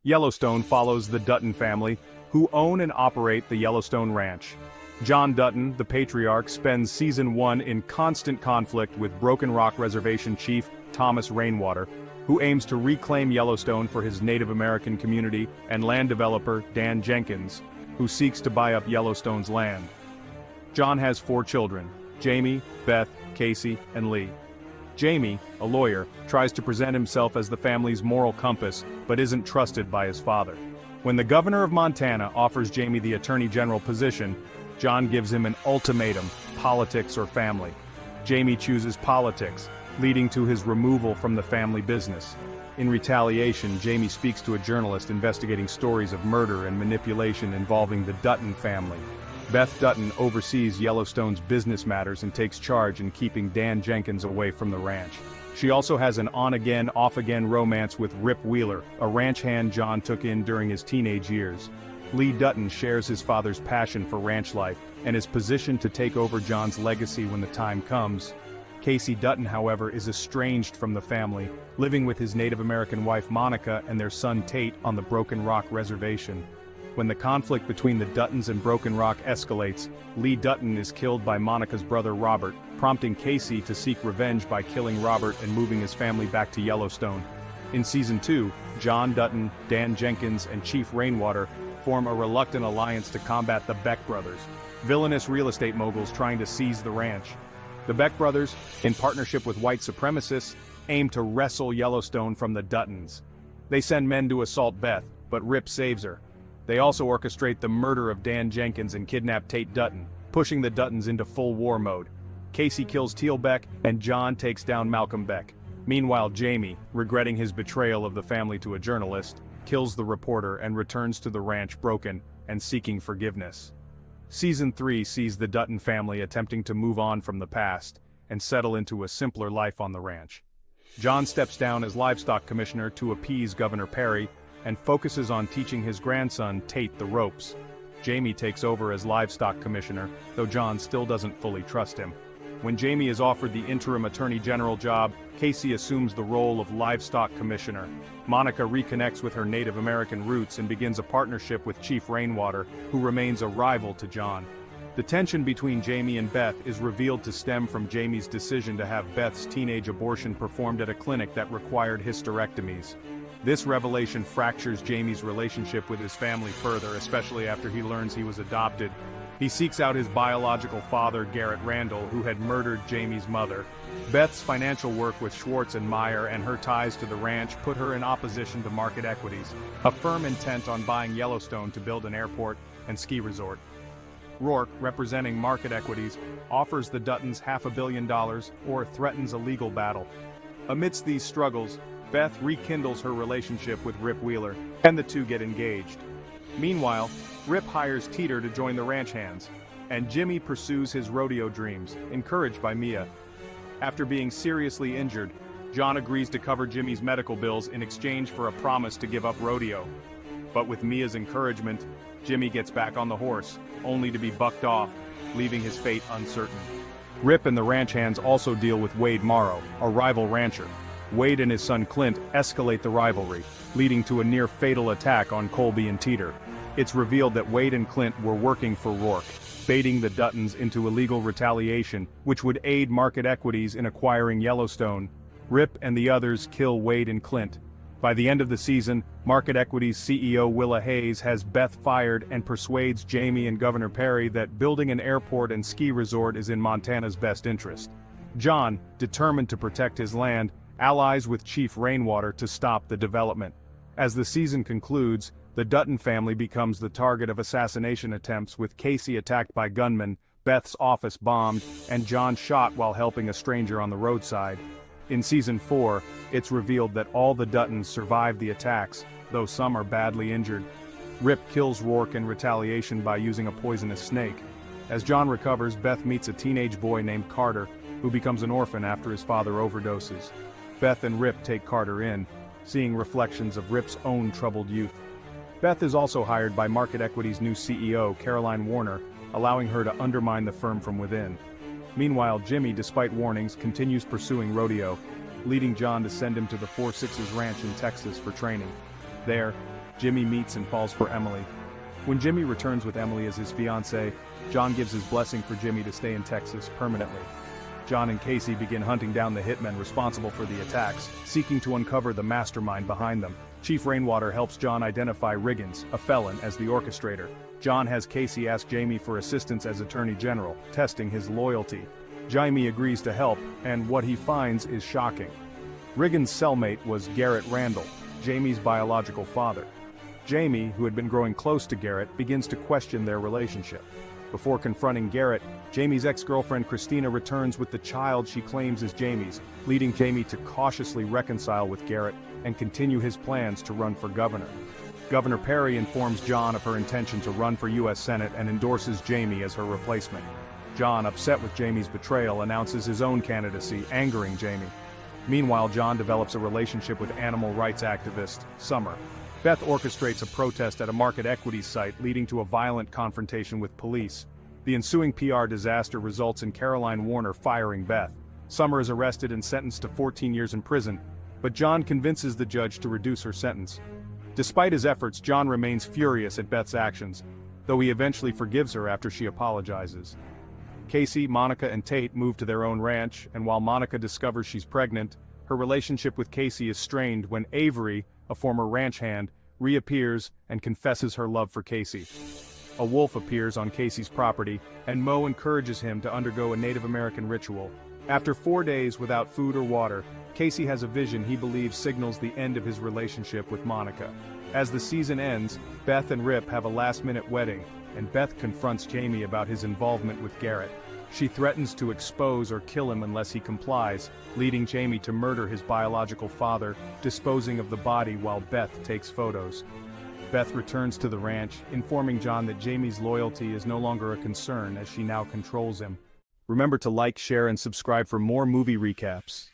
Yellowstone follows the Dutton family, who own and operate the Yellowstone Ranch. John Dutton, the patriarch, spends Season 1 in constant conflict with Broken Rock Reservation Chief Thomas Rainwater, who aims to reclaim Yellowstone for his Native American community, and land developer Dan Jenkins, who seeks to buy up Yellowstone's land. John has 4 children: Jamie, Beth, Casey, and Lee. Jamie, a lawyer, tries to present himself as the family's moral compass, but isn't trusted by his father. When the governor of Montana offers Jamie the attorney general position, John gives him an ultimatum: politics or family. Jamie chooses politics, leading to his removal from the family business. In retaliation, Jamie speaks to a journalist investigating stories of murder and manipulation involving the Dutton family. Beth Dutton oversees Yellowstone's business matters and takes charge in keeping Dan Jenkins away from the ranch. She also has an on-again, off-again romance with Rip Wheeler, a ranch hand John took in during his teenage years. Lee Dutton shares his father's passion for ranch life and is positioned to take over John's legacy when the time comes. Casey Dutton, however, is estranged from the family, living with his Native American wife Monica and their son Tate on the Broken Rock Reservation. When the conflict between the Duttons and Broken Rock escalates, Lee Dutton is killed by Monica's brother Robert, prompting Casey to seek revenge by killing Robert and moving his family back to Yellowstone. In Season 2, John Dutton, Dan Jenkins, and Chief Rainwater form a reluctant alliance to combat the Beck brothers, villainous real estate moguls trying to seize the ranch. The Beck brothers, in partnership with white supremacists, aim to wrestle Yellowstone from the Duttons. They send men to assault Beth, but Rip saves her. They also orchestrate the murder of Dan Jenkins and kidnap Tate Dutton, pushing the Duttons into full war mode. Casey kills Teal Beck, and John takes down Malcolm Beck. Meanwhile, Jamie, regretting his betrayal of the family to a journalist, kills the reporter and returns to the ranch broken and seeking forgiveness. Season 3 sees the Dutton family attempting to move on from the past and settle into a simpler life on the ranch. John steps down as livestock commissioner to appease Governor Perry and focuses on teaching his grandson Tate the ropes. Jamie takes over as livestock commissioner, though John still doesn't fully trust him. When Jamie is offered the interim attorney general job, Casey assumes the role of livestock commissioner. Monica reconnects with her Native American roots and begins a partnership with Chief Rainwater, who remains a rival to John. The tension between Jamie and Beth is revealed to stem from Jamie's decision to have Beth's teenage abortion performed at a clinic that required hysterectomies. This revelation fractures Jamie's relationship with his family further, especially after he learns he was adopted. He seeks out his biological father, Garrett Randall, who had murdered Jamie's mother. Beth's financial work with Schwartz and Meyer and her ties to the ranch put her in opposition to Market Equities, a firm intent on buying Yellowstone to build an airport and ski resort. Rourke, representing Market Equities, offers the Duttons $500 million or threatens a legal battle. Amidst these struggles, Beth rekindles her relationship with Rip Wheeler, and the two get engaged. Meanwhile, Rip hires Teeter to join the ranch hands, and Jimmy pursues his rodeo dreams, encouraged by Mia. After being seriously injured, John agrees to cover Jimmy's medical bills in exchange for a promise to give up rodeo. But with Mia's encouragement, Jimmy gets back on the horse, only to be bucked off, leaving his fate uncertain. Rip and the ranch hands also deal with Wade Morrow, a rival rancher. Wade and his son Clint escalate the rivalry, leading to a near-fatal attack on Colby and Teeter. It's revealed that Wade and Clint were working for Rourke, baiting the Duttons into illegal retaliation, which would aid Market Equities in acquiring Yellowstone. Rip and the others kill Wade and Clint. By the end of the season, Market Equities CEO Willa Hayes has Beth fired and persuades Jamie and Governor Perry that building an airport and ski resort is in Montana's best interest. John, determined to protect his land, allies with Chief Rainwater to stop the development. As the season concludes, the Dutton family becomes the target of assassination attempts, with Casey attacked by gunmen, Beth's office bombed, and John shot while helping a stranger on the roadside. In Season 4, it's revealed that all the Duttons survived the attacks, though some are badly injured. Rip kills Rourke in retaliation by using a poisonous snake. As John recovers, Beth meets a teenage boy named Carter, who becomes an orphan after his father overdoses. Beth and Rip take Carter in, seeing reflections of Rip's own troubled youth. Beth is also hired by Market Equities' new CEO, Caroline Warner, allowing her to undermine the firm from within. Meanwhile, Jimmy, despite warnings, continues pursuing rodeo, leading John to send him to the 4 Sixes Ranch in Texas for training. There, Jimmy meets and falls for Emily. When Jimmy returns with Emily as his fiancée, John gives his blessing for Jimmy to stay in Texas permanently. John and Casey begin hunting down the hitmen responsible for the attacks, seeking to uncover the mastermind behind them. Chief Rainwater helps John identify Riggins, a felon, as the orchestrator. John has Casey ask Jamie for assistance as Attorney General, testing his loyalty. Jamie agrees to help, and what he finds is shocking. Riggins' cellmate was Garrett Randall, Jamie's biological father. Jamie, who had been growing close to Garrett, begins to question their relationship. Before confronting Garrett, Jamie's ex-girlfriend Christina returns with the child she claims is Jamie's, leading Jamie to cautiously reconcile with Garrett and continue his plans to run for governor. Governor Perry informs John of her intention to run for U.S. Senate and endorses Jamie as her replacement. John, upset with Jamie's betrayal, announces his own candidacy, angering Jamie. Meanwhile, John develops a relationship with animal rights activist Summer. Beth orchestrates a protest at a Market Equities site, leading to a violent confrontation with police. The ensuing PR disaster results in Caroline Warner firing Beth. Summer is arrested and sentenced to 14 years in prison, but John convinces the judge to reduce her sentence. Despite his efforts, John remains furious at Beth's actions, though he eventually forgives her after she apologizes. Casey, Monica, and Tate move to their own ranch, and while Monica discovers she's pregnant, her relationship with Casey is strained when Avery, a former ranch hand, reappears and confesses her love for Casey. A wolf appears on Casey's property, and Mo encourages him to undergo a Native American ritual. After 4 days without food or water, Casey has a vision he believes signals the end of his relationship with Monica. As the season ends, Beth and Rip have a last-minute wedding, and Beth confronts Jamie about his involvement with Garrett. She threatens to expose or kill him unless he complies, leading Jamie to murder his biological father, disposing of the body while Beth takes photos. Beth returns to the ranch, informing John that Jamie's loyalty is no longer a concern as she now controls him. Remember to like, share, and subscribe for more movie recaps.